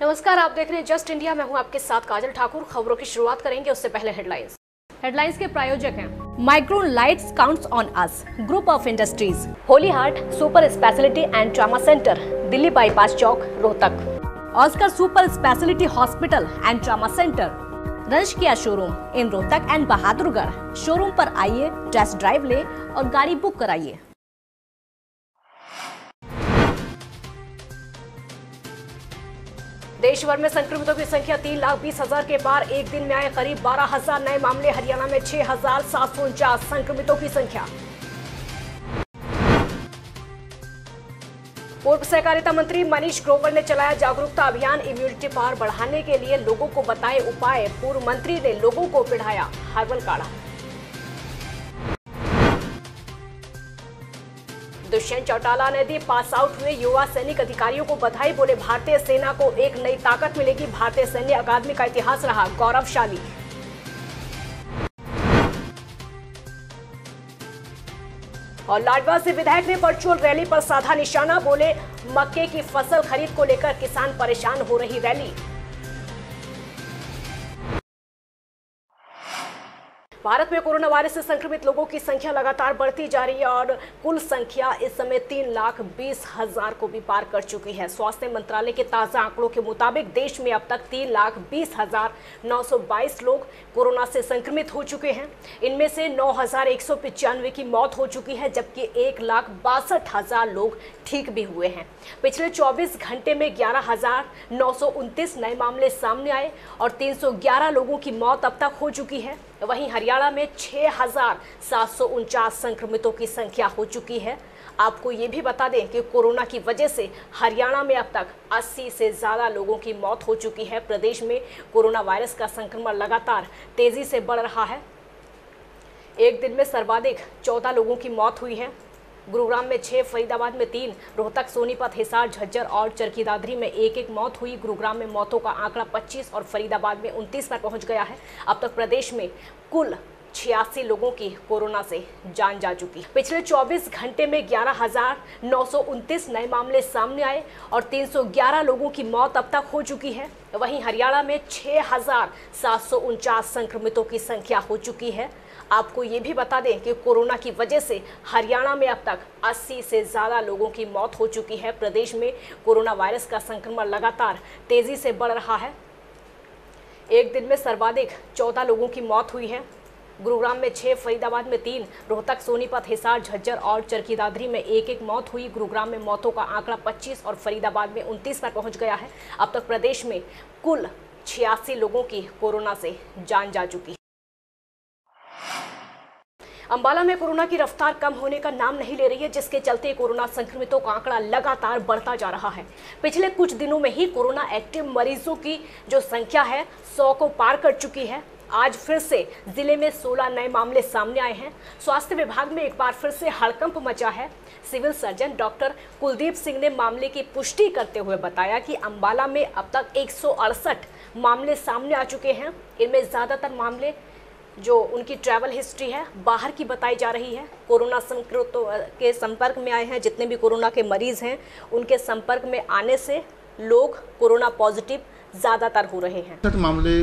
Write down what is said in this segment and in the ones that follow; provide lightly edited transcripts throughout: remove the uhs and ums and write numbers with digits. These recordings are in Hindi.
नमस्कार, आप देख रहे हैं जस्ट इंडिया। मैं हूं आपके साथ काजल ठाकुर। खबरों की शुरुआत करेंगे, उससे पहले हेडलाइंस के प्रायोजक हैं micron lights counts on us, group of industries, holy heart super speciality and trauma centre, Delhi bypass चौक, Rohtak. Oscar super speciality hospital and trauma centre, रंश किया showroom in Rohtak and Bahadurgarh. Showroom पर आइए, टेस्ट ड्राइव ले और गाड़ी बुक कराइए। देश भर में संक्रमितों की संख्या 3,20,000 के पार। एक दिन में आए करीब 12,000 नए मामले। हरियाणा में 6,749 संक्रमितों की संख्या। पूर्व सहकारिता मंत्री मनीष ग्रोवर ने चलाया जागरूकता अभियान। इम्यूनिटी पावर बढ़ाने के लिए लोगों को बताए उपाय। पूर्व मंत्री ने लोगों को पिढ़ाया हर्बल काढ़ा। दुष्यंत चौटाला ने दी पास आउट हुए युवा सैनिक अधिकारियों को बधाई। बोले, भारतीय सेना को एक नई ताकत मिलेगी। भारतीय सैन्य अकादमी का इतिहास रहा गौरवशाली। और लाडवा से विधायक ने वर्चुअल रैली पर साधा निशाना। बोले, मक्के की फसल खरीद को लेकर किसान परेशान हो रही रैली। भारत में कोरोना वायरस से संक्रमित लोगों की संख्या लगातार बढ़ती जा रही है और कुल संख्या इस समय 3,20,000 को भी पार कर चुकी है। स्वास्थ्य मंत्रालय के ताजा आंकड़ों के मुताबिक देश में अब तक 3,20,922 लोग कोरोना से संक्रमित हो चुके हैं। इनमें से 9,195 की मौत हो चुकी है, जबकि 1,62,000 लोग ठीक भी हुए हैं। पिछले 24 घंटे में 11,929 नए मामले सामने आए और 311 लोगों की मौत अब तक हो चुकी है। वहीं हरियाणा में 6,749 संक्रमितों की संख्या हो चुकी है। आपको ये भी बता दें कि कोरोना की वजह से हरियाणा में अब तक 80 से ज़्यादा लोगों की मौत हो चुकी है। प्रदेश में कोरोना वायरस का संक्रमण लगातार तेजी से बढ़ रहा है। एक दिन में सर्वाधिक 14 लोगों की मौत हुई है। गुरुग्राम में 6, फरीदाबाद में 3, रोहतक, सोनीपत, हिसार, झज्जर और चरखी दादरी में एक मौत हुई। गुरुग्राम में मौतों का आंकड़ा 25 और फरीदाबाद में 29 पर पहुंच गया है। अब तक प्रदेश में कुल 86 लोगों की कोरोना से जान जा चुकी है। पिछले 24 घंटे में 11,929 नए मामले सामने आए और 311 लोगों की मौत अब तक हो चुकी है। वहीं हरियाणा में 6,749 संक्रमितों की संख्या हो चुकी है। आपको ये भी बता दें कि कोरोना की वजह से हरियाणा में अब तक 80 से ज़्यादा लोगों की मौत हो चुकी है। प्रदेश में कोरोना वायरस का संक्रमण लगातार तेजी से बढ़ रहा है। एक दिन में सर्वाधिक 14 लोगों की मौत हुई है। गुरुग्राम में 6, फरीदाबाद में 3, रोहतक, सोनीपत, हिसार, झज्जर और चरखी दादरी में एक मौत हुई। गुरुग्राम में मौतों का आंकड़ा 25 और फरीदाबाद में 29 पर पहुंच गया है। अब तक प्रदेश में कुल 86 लोगों की कोरोना से जान जा चुकी है। अंबाला में कोरोना की रफ्तार कम होने का नाम नहीं ले रही है, जिसके चलते कोरोना संक्रमितों का आंकड़ा लगातार बढ़ता जा रहा है। पिछले कुछ दिनों में ही कोरोना एक्टिव मरीजों की जो संख्या है 100 को पार कर चुकी है। आज फिर से जिले में 16 नए मामले सामने आए हैं। स्वास्थ्य विभाग में एक बार फिर से हड़कंप मचा है। Civil surgeon doctor Kuldeep Singh ने मामले की पुष्टि करते हुए बताया कि अंबाला में अब तक 168 मामले सामने आ चुके हैं। इनमें ज़्यादातर मामले जो उनकी ट्रैवल हिस्ट्री है बाहर की बताई जा रही है। कोरोना संक्रमितों के संपर्क में आए हैं, जितने भी कोरोना के मरीज हैं उनके संपर्क में आने से लोग कोरोना पॉजिटिव ज़्यादातर हो रहे हैं। 60 मामले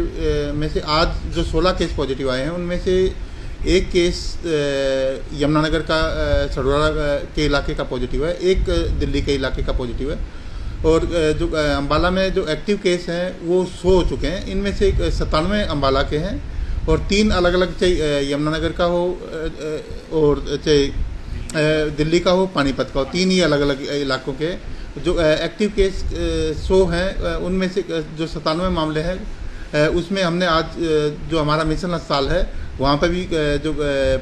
में से आज जो 16 केस पॉजिटिव आए हैं, उनमें से एक केस यमुनानगर का सडोरा के इलाके का पॉजिटिव है, एक दिल्ली के इलाके का पॉजिटिव है और जो अंबाला में जो एक्टिव केस हैं वो 100 हो चुके हैं। इनमें से 97 अंबाला के हैं और 3 अलग अलग, चाहे यमुनानगर का हो और चाहे दिल्ली का हो, पानीपत का हो, 3 ही अलग अलग इलाकों के जो एक्टिव केस 100 हैं। उनमें से जो 97 मामले हैं उसमें हमने आज जो हमारा मिशन अस्पताल है वहाँ पर भी जो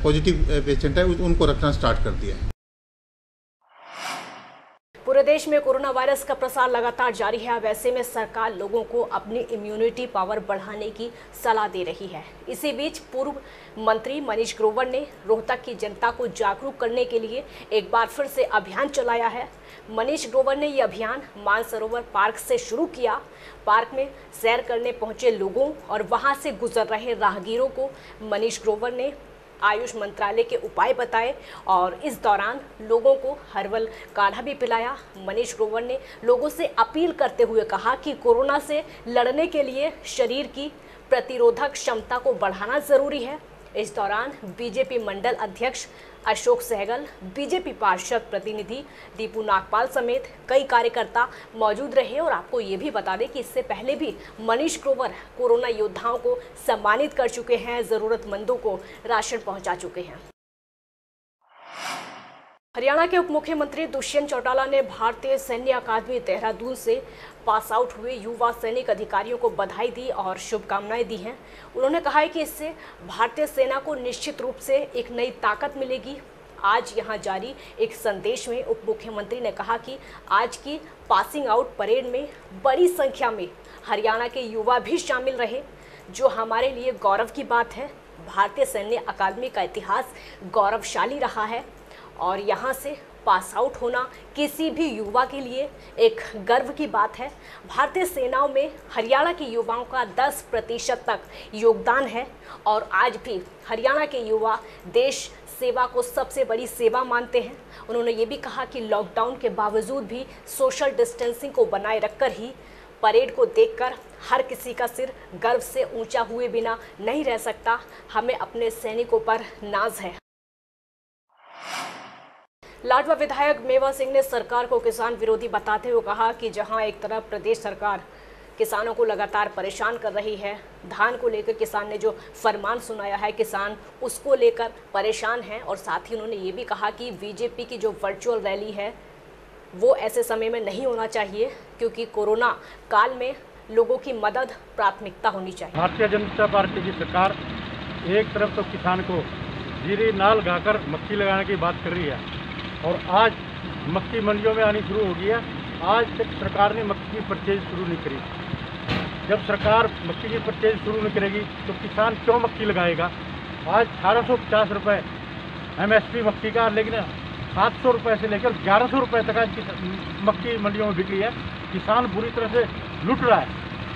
पॉजिटिव पेशेंट है उनको रखना स्टार्ट कर दिया है। पूरे देश में कोरोना वायरस का प्रसार लगातार जारी है। वैसे में सरकार लोगों को अपनी इम्यूनिटी पावर बढ़ाने की सलाह दे रही है। इसी बीच पूर्व मंत्री मनीष ग्रोवर ने रोहतक की जनता को जागरूक करने के लिए एक बार फिर से अभियान चलाया है। मनीष ग्रोवर ने ये अभियान मानसरोवर पार्क से शुरू किया। पार्क में सैर करने पहुंचे लोगों और वहां से गुजर रहे राहगीरों को मनीष ग्रोवर ने आयुष मंत्रालय के उपाय बताए और इस दौरान लोगों को हर्बल काढ़ा भी पिलाया। मनीष ग्रोवर ने लोगों से अपील करते हुए कहा कि कोरोना से लड़ने के लिए शरीर की प्रतिरोधक क्षमता को बढ़ाना जरूरी है। इस दौरान बीजेपी मंडल अध्यक्ष अशोक सहगल, बीजेपी पार्षद प्रतिनिधि दीपू नागपाल समेत कई कार्यकर्ता मौजूद रहे। और आपको ये भी बता दें कि इससे पहले भी मनीष ग्रोवर कोरोना योद्धाओं को सम्मानित कर चुके हैं, जरूरतमंदों को राशन पहुंचा चुके हैं। हरियाणा के उप मुख्यमंत्री दुष्यंत चौटाला ने भारतीय सैन्य अकादमी देहरादून से पास आउट हुए युवा सैनिक अधिकारियों को बधाई दी और शुभकामनाएं दी हैं। उन्होंने कहा है कि इससे भारतीय सेना को निश्चित रूप से एक नई ताकत मिलेगी। आज यहां जारी एक संदेश में उप मुख्यमंत्री ने कहा कि आज की पासिंग आउट परेड में बड़ी संख्या में हरियाणा के युवा भी शामिल रहे, जो हमारे लिए गौरव की बात है। भारतीय सैन्य अकादमी का इतिहास गौरवशाली रहा है और यहाँ से पास आउट होना किसी भी युवा के लिए एक गर्व की बात है। भारतीय सेनाओं में हरियाणा के युवाओं का 10% तक योगदान है और आज भी हरियाणा के युवा देश सेवा को सबसे बड़ी सेवा मानते हैं। उन्होंने ये भी कहा कि लॉकडाउन के बावजूद भी सोशल डिस्टेंसिंग को बनाए रखकर ही परेड को देखकर हर किसी का सिर गर्व से ऊंचा हुए बिना नहीं रह सकता। हमें अपने सैनिकों पर नाज है। लाडवा विधायक मेवा सिंह ने सरकार को किसान विरोधी बताते हुए कहा कि जहां एक तरफ प्रदेश सरकार किसानों को लगातार परेशान कर रही है, धान को लेकर किसान ने जो फरमान सुनाया है, किसान उसको लेकर परेशान हैं। और साथ ही उन्होंने ये भी कहा कि बीजेपी की जो वर्चुअल रैली है वो ऐसे समय में नहीं होना चाहिए, क्योंकि कोरोना काल में लोगों की मदद प्राथमिकता होनी चाहिए। भारतीय जनता पार्टी की सरकार एक तरफ तो किसान को जीरी नाल गाकर मक्की लगाने की बात कर रही है और आज मक्की मंडियों में आनी शुरू हो गई है। आज तक सरकार ने मक्की की परचेज शुरू नहीं करी। जब सरकार मक्की की परचेज शुरू नहीं करेगी तो किसान क्यों मक्की लगाएगा। आज 1850 रुपये MSP मक्की का, लेकिन 700 रुपये से लेकर 1100 रुपये तक आज मक्की मंडियों में बिक रही है। किसान बुरी तरह से लुट रहा है।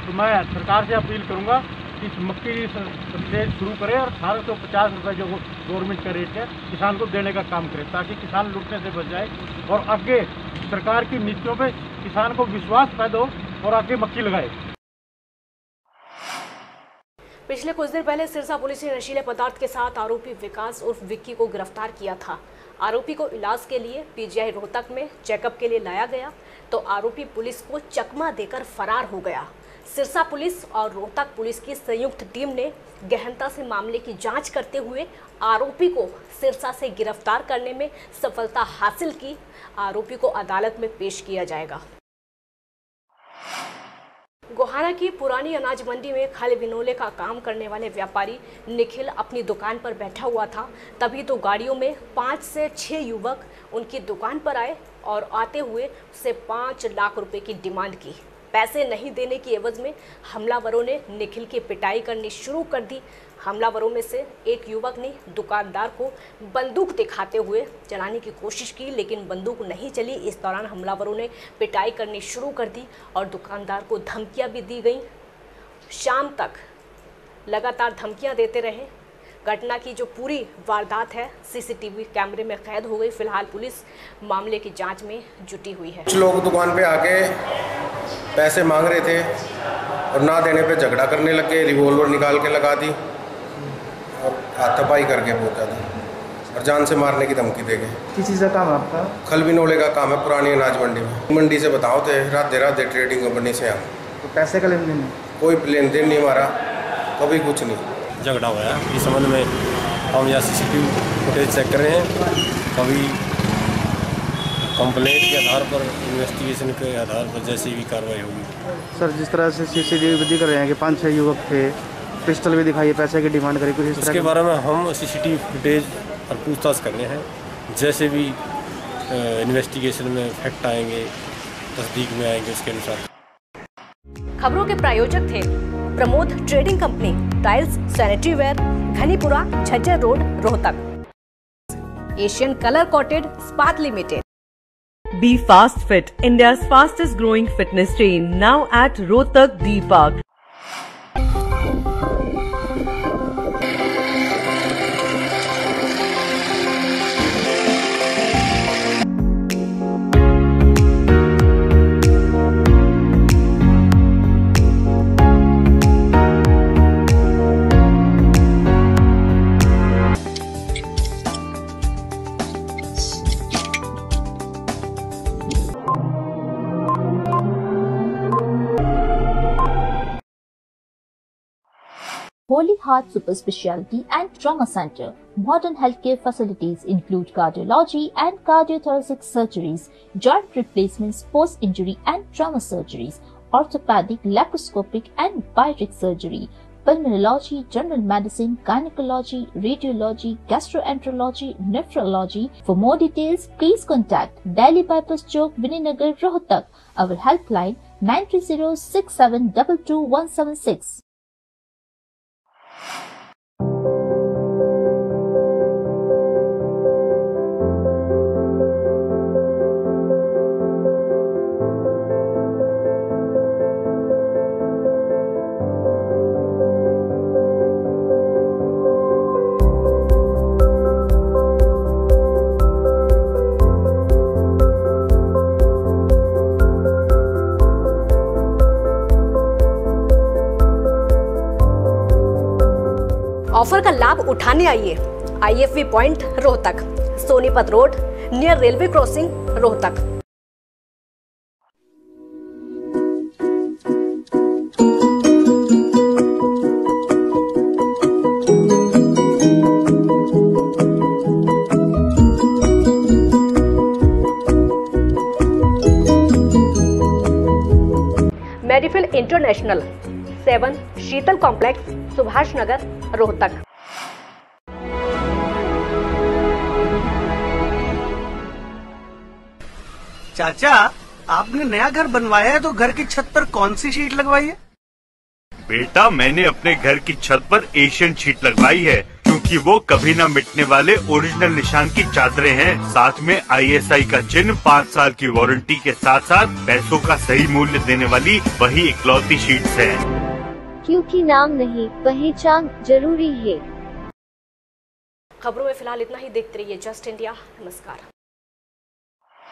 तो मैं सरकार से अपील करूँगा कि इस मक्की की परचेज शुरू करें और 1850 रुपये जो गवर्नमेंट का रेट है किसान को देने का काम करें, ताकि किसान लुटने से बच जाए और आगे सरकार की नीतियों पे किसान को विश्वास पैदा हो और आगे मक्की लगाए। पिछले कुछ दिन पहले सिरसा पुलिस ने नशीले पदार्थ के साथ आरोपी विकास उर्फ विक्की को गिरफ्तार किया था। आरोपी को इलाज के लिए PGI रोहतक में चेकअप के लिए लाया गया तो आरोपी पुलिस को चकमा देकर फरार हो गया। सिरसा पुलिस और रोहतक पुलिस की संयुक्त टीम ने गहनता से मामले की जांच करते हुए आरोपी को सिरसा से गिरफ्तार करने में सफलता हासिल की। आरोपी को अदालत में पेश किया जाएगा। गोहाना की पुरानी अनाज मंडी में खल विनोले का काम करने वाले व्यापारी निखिल अपनी दुकान पर बैठा हुआ था। तभी तो गाड़ियों में 5 से 6 युवक उनकी दुकान पर आए और आते हुए उससे 5 लाख रुपए की डिमांड की। पैसे नहीं देने की एवज में हमलावरों ने निखिल की पिटाई करनी शुरू कर दी। हमलावरों में से एक युवक ने दुकानदार को बंदूक दिखाते हुए चलाने की कोशिश की, लेकिन बंदूक नहीं चली। इस दौरान हमलावरों ने पिटाई करनी शुरू कर दी और दुकानदार को धमकियां भी दी गईं। शाम तक लगातार धमकियां देते रहे। घटना की जो पूरी वारदात है CCTV कैमरे में कैद हो गई। फिलहाल पुलिस मामले की जांच में जुटी हुई है। कुछ लोग दुकान पे आके पैसे मांग रहे थे और ना देने पे झगड़ा करने लगे, रिवॉल्वर निकाल के लगा दी और हाथापाई करके पहुंचा दी और जान से मारने की धमकी दे गए। किस चीज़ का काम है आपका? खल विनोले का काम है, पुरानी अनाज मंडी में। मंडी से बताओ थे, राधे ट्रेडिंग कंपनी से हम। तो पैसे का लेन देन? कोई लेन देन नहीं हमारा, कभी कुछ नहीं। झगड़ा हुआ है इस संबंध में हम यहाँ CCTV फुटेज चेक कर रहे हैं। कभी कंप्लेंट के आधार पर, इन्वेस्टिगेशन के आधार पर जैसी भी कार्रवाई होगी। सर, जिस तरह से CCTV दिख रहे हैं कि 5-6 युवक थे, पिस्टल भी दिखाई, पैसे की डिमांड करी, कुछ इस तरह उसके बारे में हम CCTV फुटेज और पूछताछ करने हैं। जैसे भी इन्वेस्टिगेशन में फैक्ट आएंगे, तस्दीक में आएंगे, उसके अनुसार। खबरों के प्रायोजक थे Pramod trading company, tiles, sanitary ware, Ghanipura, Jhajjar road, Rohtak. Asian colour coated स्पात limited. Be Fast Fit, India's fastest growing fitness chain, now at Rohtak D Park. Holy Heart Super Speciality and Trauma Center. Modern healthcare facilities include cardiology and cardiothoracic surgeries, joint replacements, post-injury and trauma surgeries, orthopedic, laparoscopic and bariatric surgery, pulmonology, general medicine, gynecology, radiology, gastroenterology, nephrology. For more details, please contact Delhi Bypass Chowk, Vinaynagar, Rohtak. Our helpline 9306722176. Offer का लाभ उठाने आइए IFV point Rohtak, Sonipat road near railway crossing Rohtak. Medifil international 7 Sheetal complex, Subhash Nagar, Rohtak. चाचा, आपने नया घर बनवाया है तो घर की छत पर कौन सी शीट लगवाई है? बेटा, मैंने अपने घर की छत पर एशियन शीट लगवाई है क्योंकि वो कभी न मिटने वाले ओरिजिनल निशान की चादरें हैं। साथ में ISI का चिन्ह, 5 साल की वारंटी के साथ साथ पैसों का सही मूल्य देने वाली वही इकलौती शीट्स है। क्योंकि नाम नहीं, पहचान जरूरी है। खबरों में फिलहाल इतना ही। देखते रहिए जस्ट इंडिया। नमस्कार।